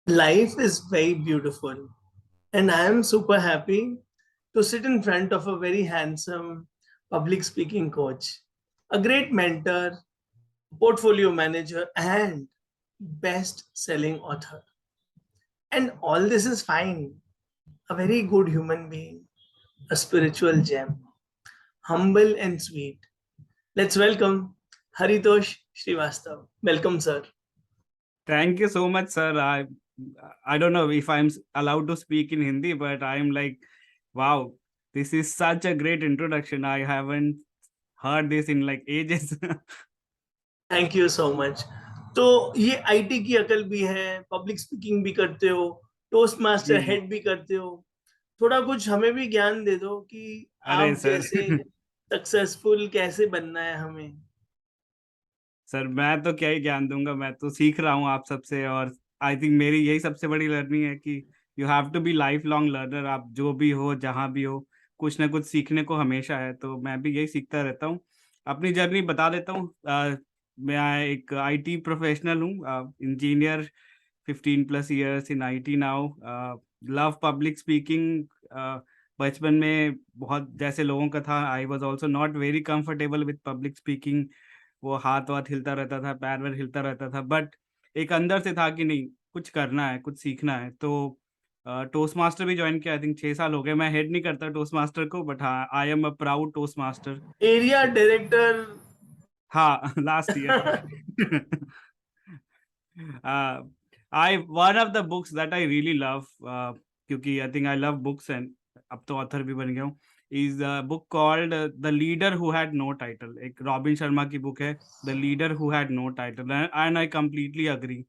Life is very beautiful, and I am super happy to sit in front of a very handsome public speaking coach, a great mentor, portfolio manager, and best selling author. And all this is fine. A very good human being, a spiritual gem, humble and sweet. Let's welcome Haritosh Srivastav. Welcome, sir. Thank you so much, sir. I don't know if I'm allowed to speak in Hindi, but I'm like, wow, this is such a great introduction. I haven't heard this in like ages. Thank you so much. तो ये IT की अकल भी है, public speaking भी करते हो, toast master जी, head भी करते हो। थोड़ा कुछ हमें भी ज्ञान दे दो कि अरे आप सर जैसे सक्सेसफुल कैसे बनना है हमें। सर मैं तो क्या ही ज्ञान दूंगा, मैं तो सीख रहा हूँ आप सबसे। और आई थिंक मेरी यही सबसे बड़ी लर्निंग है कि you have to be life long learner. आप जो भी हो, जहाँ भी हो, कुछ ना कुछ सीखने को हमेशा है। तो मैं भी यही सीखता रहता हूँ। अपनी जर्नी बता देता हूँ। मैं एक आईटी प्रोफेशनल हूँ, engineer, 15+ years in IT now. Love public speaking. बचपन में बहुत जैसे लोगों का था, I was also not very comfortable with public speaking. वो हाथ वाथ हिलता रहता था, पैर वैर हिलता रहता था, बट एक अंदर से था कि नहीं, कुछ करना है, कुछ सीखना है। तो टोस्ट मास्टर भी ज्वाइन किया। आई थिंक 6 साल हो गए। मैं हेड नहीं करता टोस्ट मास्टर को, बट हाँ, I am a proud toastmaster. Area director. हाँ, last year. I one of the books that I really love, क्योंकि I think I love books and अब तो ऑथर भी बन गया हूँ, is a book called The Leader Who Had No Title। एक robin Sharma की बुक है, The Leader Who Had No Title, and I completely agree।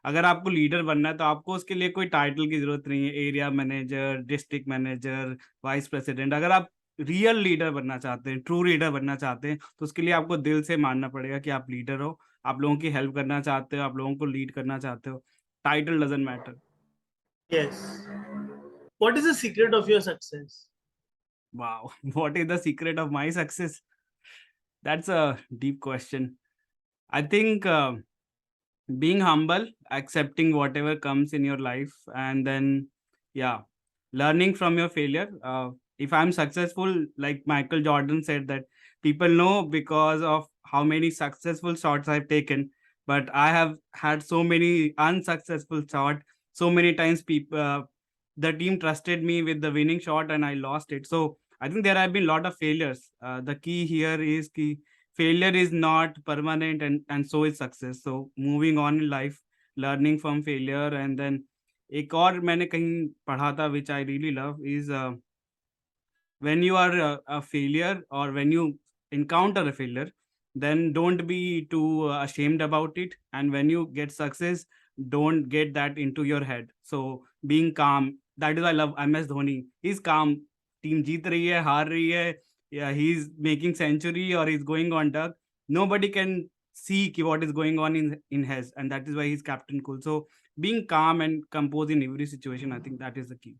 अगर आपको लीडर बनना है तो आपको उसके लिए कोई टाइटल की जरूरत नहीं है। Area manager, district manager, vice president. अगर आप रियल लीडर बनना चाहते हैं, ट्रू लीडर बनना चाहते हैं, तो उसके लिए आपको दिल से मानना पड़ेगा कि आप लीडर हो। आप लोगों की हेल्प करना चाहते हो, आप लोगों को लीड करना चाहते हो। Title doesn't matter. Yes. What is the secret of your success? Wow, what is the secret of my success? That's a deep question. I think being humble, accepting whatever comes in your life, and then, yeah, learning from your failure. If I'm successful, like Michael Jordan said, that people know because of how many successful shots I've taken, but I have had so many unsuccessful shots. So many times people, the team trusted me with the winning shot and I lost it. So I think there have been a lot of failures. The key here is key failure is not permanent, and so is success. So moving on in life, learning from failure, and then एक और मैंने कहीं पढ़ा था which I really love is when you are a failure, or when you encounter a failure, then don't be too ashamed about it, and when you get success, don't get that into your head. So being calm, that is why I love MS Dhoni. He's calm. Team जीत रही है, हार रही है, yeah, he's making century or he's going on duck, nobody can see what is going on in his, and that is why he's captain cool. So being calm and composed in every situation, I think that is the key.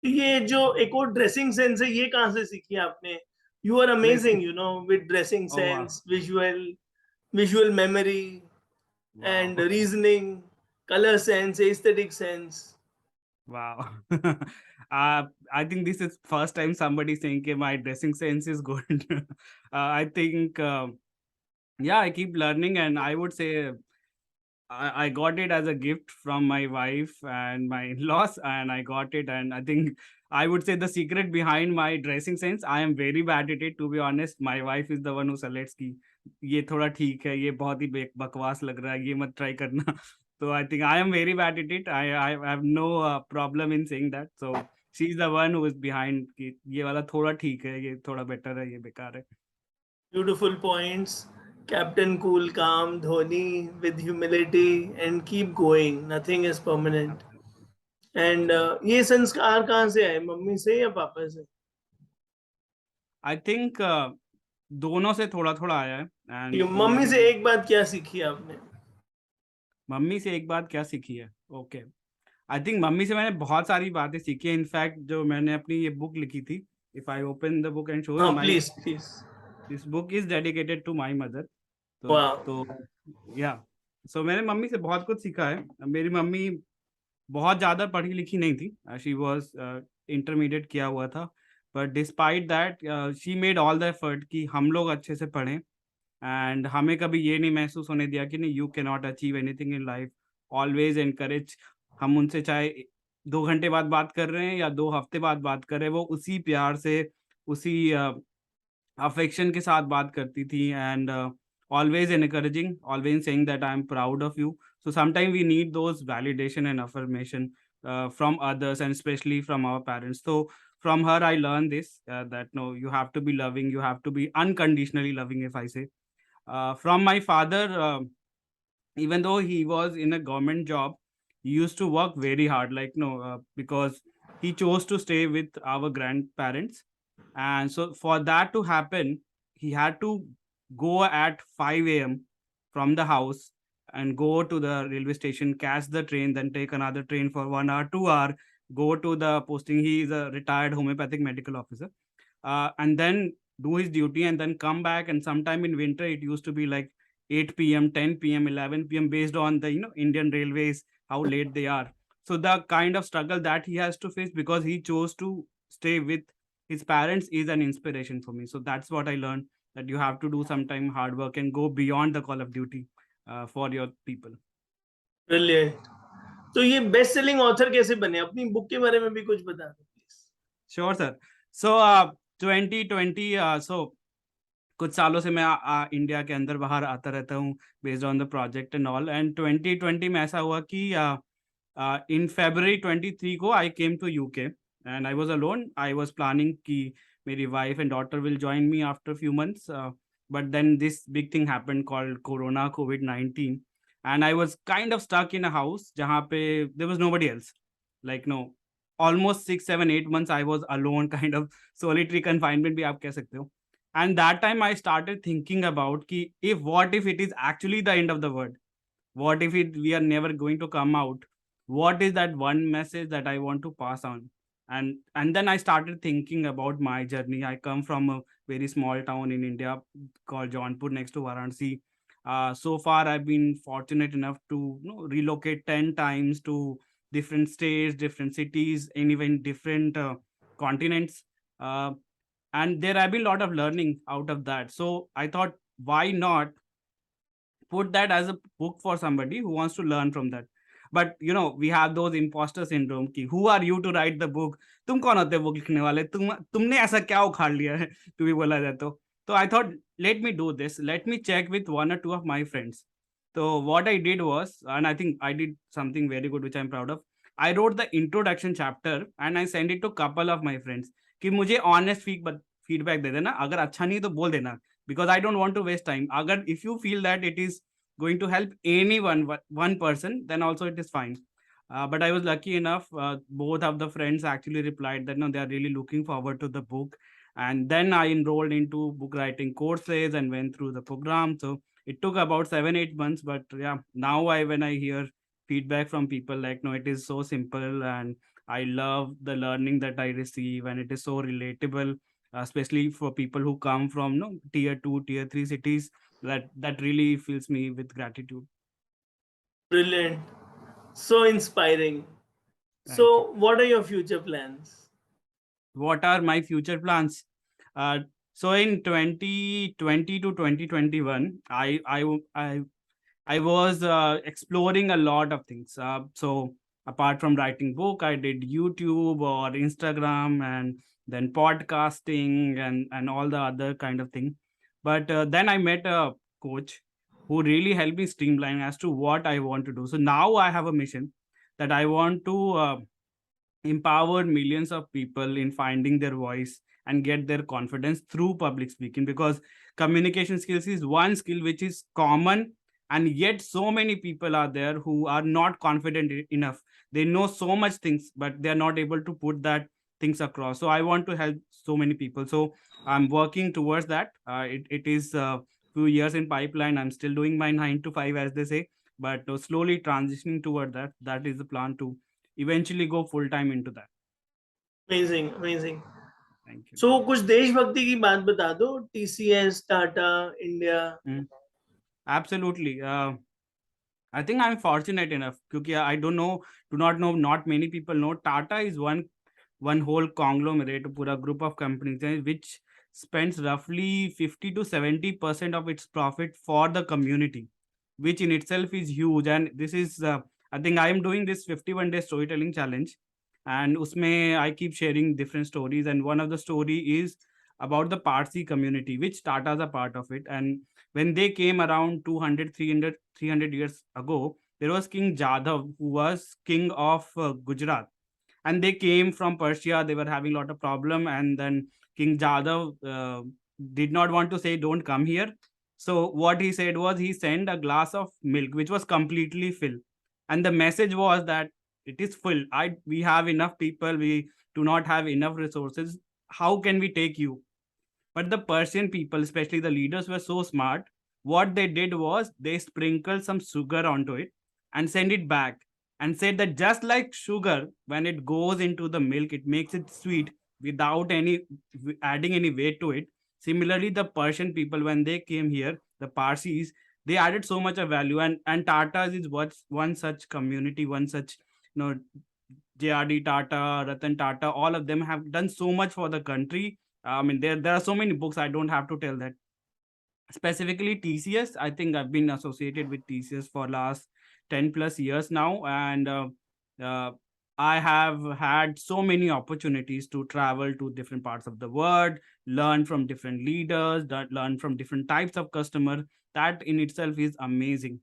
ये जो एक और dressing sense है, ये कहाँ से सीखी आपने? You are Dressing. Amazing, you know, with dressing Oh wow. Sense, visual memory Wow. and reasoning, color sense, aesthetic sense. Wow. I think this is first time somebody saying that my dressing sense is good. I think, yeah, I keep learning, and I would say I got it as a gift from my wife and my in-laws, and I got it. And I think I would say the secret behind my dressing sense, I am very bad at it, to be honest. My wife is the one who selects ki ये थोड़ा ठीक है, ये बहुत ही बकवास लग रहा है, ये मत ट्राई करना। So I think I am very bad at it. I have no problem in saying that. So she is the one who is behind कि ये वाला थोड़ा ठीक है, ये थोड़ा बेटर है, ये बेकार है। Beautiful points. Captain Cool, calm, Dhoni with humility and keep going. Nothing is permanent. And ये संस्कार कहाँ से आए, मम्मी से या पापा से? आई थिंक दोनों से थोड़ा थोड़ा आया है। ठीक है, एंड मम्मी से मेरी एक बात क्या सीखी आपने? मम्मी से एक बात क्या सीखी है? ओके, आई थिंक मम्मी से मैंने बहुत सारी बातें सीखी है। इनफैक्ट जो मैंने अपनी ये बुक लिखी थी, if I open the book and show you, हाँ, my please please. This book is dedicated to my mother. तो वाह। तो या, सो मैंने मम्मी से बहुत कुछ सीखा है। मेरी मम्मी बहुत ज़्यादा पढ़ी लिखी नहीं थी, शी वॉज इंटरमीडिएट किया हुआ था, but despite that she made all the effort कि हम लोग अच्छे से पढ़ें, एंड हमें कभी ये नहीं महसूस होने दिया कि नहीं you can not achieve anything in life, always encourage. हम उनसे चाहे 2 घंटे बाद बात कर रहे हैं या 2 हफ्ते बाद बात कर रहे हैं, वो उसी प्यार से, उसी अफेक्शन के साथ बात करती थी, and always encouraging, always saying that I'm proud of you. So sometimes we need those validation and affirmation from others, and especially from our parents. So from her I learned this, that no, you have to be loving, you have to be unconditionally loving, if I say. From my father, even though he was in a government job, he used to work very hard, like no, because he chose to stay with our grandparents, and so for that to happen, he had to go at 5 a.m. from the house and go to the railway station, catch the train, then take another train for 1 hour, 2 hour, go to the posting. He is a retired homeopathic medical officer, and then do his duty and then come back. And sometime in winter it used to be like 8 p.m., 10 p.m., 11 p.m., based on the Indian railways, how late they are. So the kind of struggle that he has to face because he chose to stay with his parents is an inspiration for me. So that's what I learned, that you have to do sometime hard work and go beyond the call of duty for your people. Brilliant. तो ये best selling author कैसे बने? अपनी book के बारे में भी कुछ बता दो please. Sure, sir. So 2020, so कुछ सालों से मैं इंडिया के अंदर बाहर आता रहता हूँ, based on the project and all. And 2020 में ऐसा हुआ कि इन February 23 को I came to UK, and I was alone. I was planning कि मेरी wife and daughter will join me after few months, but then this big thing happened called corona, COVID-19, and I was kind of stuck in a house जहाँ पे there was nobody else, like no, almost 6, 7, 8 months I was alone, kind of solitary confinement भी आप कह सकते हो। And that time I started thinking about ki, if what if it is actually the end of the world, what if we are never going to come out, what is that one message that I want to pass on? And then I started thinking about my journey. I come from a very small town in India called Jaunpur, next to Varanasi. So far I've been fortunate enough to relocate 10 times to different states, different cities, and even different continents. uh, and there have been a lot of learning out of that. So I thought, why not put that as a book for somebody who wants to learn from that? But we have those imposter syndrome ki, who are you to write the book? तुम कौन होते हो book लिखने वाले? तुमने ऐसा क्या उखाड़ लिया है? To be बोला जाए तो I thought, let me do this, let me check with one or two of my friends. So what I did was, and I think I did something very good which I'm proud of, I wrote the introduction chapter and I sent it to couple of my friends कि मुझे honest feedback दे देना, अगर अच्छा नहीं तो बोल देना, because I don't want to waste time. Agar if you feel that it is going to help anyone, one person, then also it is fine. But I was lucky enough, both of the friends actually replied that no, they are really looking forward to the book. And then I enrolled into book writing courses and went through the program. So it took about 7, 8 months, but yeah, now when I hear feedback from people, like no, it is so simple, and I love the learning that I receive, and it is so relatable, especially for people who come from tier 2, tier 3 cities. That really fills me with gratitude. Brilliant. So inspiring. Thank you. So, what are your future plans? What are my future plans? uh, so in 2020 to 2021, I was exploring a lot of things. So apart from writing book, I did YouTube or Instagram, and then podcasting, and all the other kind of thing. But then I met a coach who really helped me streamline as to what I want to do. So now I have a mission that I want to empower millions of people in finding their voice and get their confidence through public speaking, because communication skills is one skill which is common, and yet so many people are there who are not confident enough. They know so much things, but they are not able to put that things across. So I want to help so many people. So I'm working towards that. It is a few years in pipeline. I'm still doing my 9 to 5, as they say, but slowly transitioning toward that. That is the plan to eventually go full time into that. Amazing, amazing. Thank you. So, कुछ देशभक्ति की बात बता दो। TCS, Tata, India. Absolutely. I think I'm fortunate enough because I don't know, do not know, not many people know. Tata is one whole conglomerate, pura group of companies which spends roughly 50 to 70% of its profit for the community, which in itself is huge. And this is, I think I am doing this 51-day storytelling challenge, and usme I keep sharing different stories. And one of the story is about the Parsi community, which Tata is a part of it. And when they came around 200, 300 years ago, there was King Jadhav, who was king of Gujarat, and they came from Persia. They were having a lot of problem, and then King Jadhav did not want to say don't come here. So what he said was he sent a glass of milk which was completely filled, and the message was that it is full. We have enough people, we do not have enough resources. How can we take you? But the Persian people, especially the leaders, were so smart. What they did was they sprinkled some sugar onto it and sent it back, and said that just like sugar, when it goes into the milk, it makes it sweet without any adding any weight to it. Similarly, the Persian people, when they came here, the Parsis, they added so much of value. And Tata's is one such community, one such, JRD Tata, Ratan Tata, all of them have done so much for the country. I mean, there are so many books. I don't have to tell that. Specifically, TCS. I think I've been associated with TCS for last 10 plus years now, and uh, I have had so many opportunities to travel to different parts of the world, learn from different leaders, that learn from different types of customer. That in itself is amazing.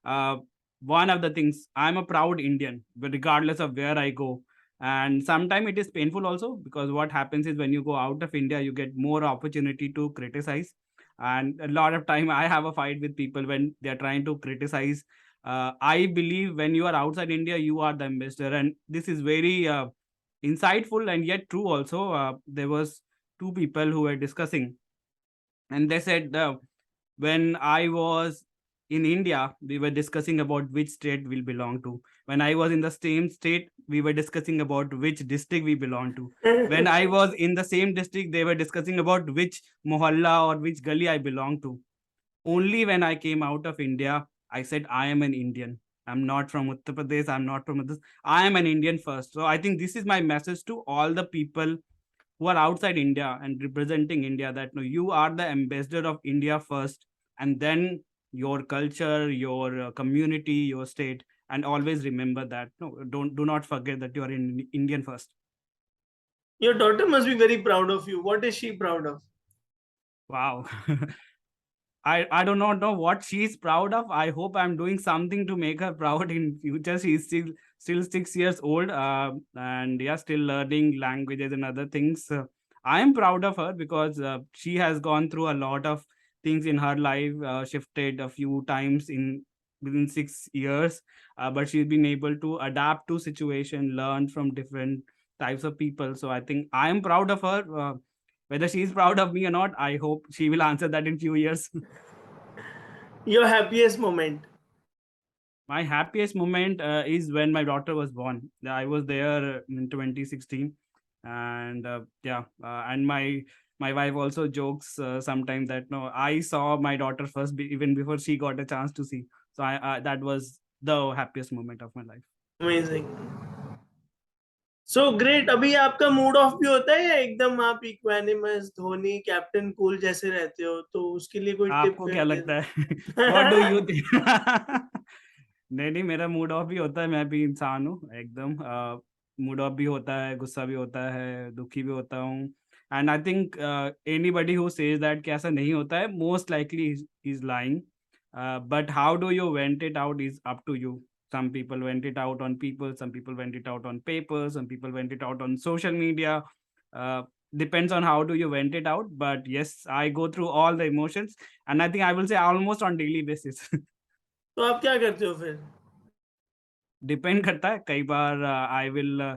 uh, One of the things, I'm a proud Indian, but regardless of where I go. And sometimes it is painful also, because what happens is when you go out of India, you get more opportunity to criticize. And a lot of time I have a fight with people when they're trying to criticize. I believe when you are outside India, you are the ambassador. And this is very insightful and yet true also. There was two people who were discussing, and they said, when I was in India, we were discussing about which state we'll belong to. When I was in the same state, we were discussing about which district we belong to. When I was in the same district, they were discussing about which mohalla or which gully I belong to. Only when I came out of India, I said, I am an Indian. I'm not from Uttar Pradesh. I'm not from this. I am an Indian first. So I think this is my message to all the people who are outside India and representing India, that no, you are the ambassador of India first, and then your culture, your community, your state, and always remember that. No, do not forget that you are in Indian first. Your daughter must be very proud of you. What is she proud of? Wow. I do not know what she's proud of. I hope I'm doing something to make her proud in future. She's still 6 years old, and yeah, still learning languages and other things. I am proud of her because she has gone through a lot of things in her life. Shifted a few times in within 6 years, but she's been able to adapt to situation, learn from different types of people. So I think I am proud of her. Whether she's proud of me or not, I hope she will answer that in few years. Your happiest moment. My happiest moment is when my daughter was born. I was there in 2016, and and my wife also jokes sometimes that no, I saw my daughter first, even before she got a chance to see. So I that was the happiest moment of my life. Amazing. So great. अभी आपका mood off भी होता है या एकदम आप equanimous Dhoni captain cool जैसे रहते हो, तो उसके लिए कोई टिप आपको क्या दे लगता है? व्हाट डू दो. You think? नहीं नहीं, मेरा मूड ऑफ भी होता है, मैं भी इंसान हूँ एकदम. मूड ऑफ भी होता है, गुस्सा भी होता है, दुखी भी होता हूँ. And I think anybody who says that कि ऐसा नहीं होता है, most likely is lying. But how do you vent it out is up to you. Some people vent it out on people, some people vent it out on paper, some people vent it out on social media. uh, Depends on how do you vent it out. But yes, I go through all the emotions, and I think I will say almost on daily basis. तो आप क्या करते हो फिर? Depend करता है, कई बार I will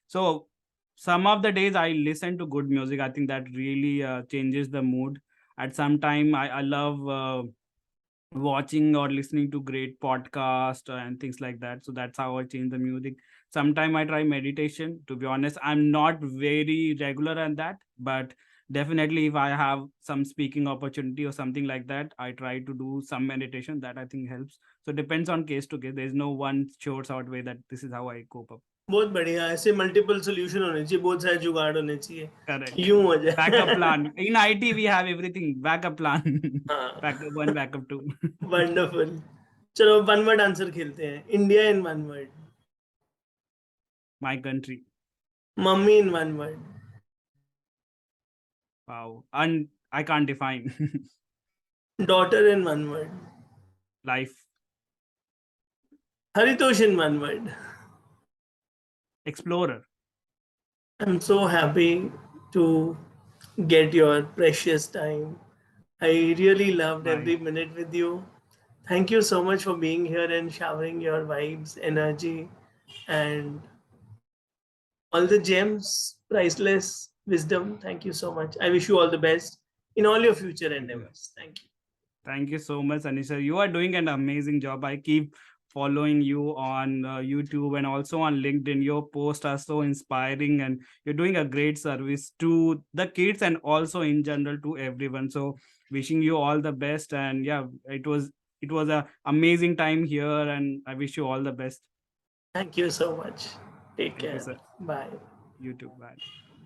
so some of the days I listen to good music. I think that really changes the mood. At some time I love watching or listening to great podcast and things like that. So that's how I change the music. Sometime I try meditation. To be honest, I'm not very regular on that, but definitely if I have some speaking opportunity or something like that, I try to do some meditation. That I think helps. So depends on case to case. There's no one short out way that this is how I cope up. बहुत बढ़िया, ऐसे multiple solution होने चाहिए, बहुत सारे जुगाड़ होने चाहिए, Correct. यूं हो Backup जाए. plan. In IT, we have everything. Backup plan. हाँ, Backup one, backup two. Wonderful. चलो वन वर्ड आंसर खेलते हैं. India in one word. My country. Mummy in one word. Wow. And I can't define. Daughter in one word. Life. Haritosh in one word. Explorer. I'm so happy to get your precious time. I really loved Bye. every minute with you. Thank you so much for being here and showering your vibes, energy, and all the gems, priceless wisdom. Thank you so much. I wish you all the best in all your future Thank you. endeavors. Thank you. Thank you so much, Anisha. You are doing an amazing job. I keep following you on YouTube and also on LinkedIn. Your posts are so inspiring, and you're doing a great service to the kids and also in general to everyone. So, wishing you all the best. And yeah, it was a amazing time here, and I wish you all the best. Thank you so much. Take Thank you, care. sir. Bye. You too. Bye.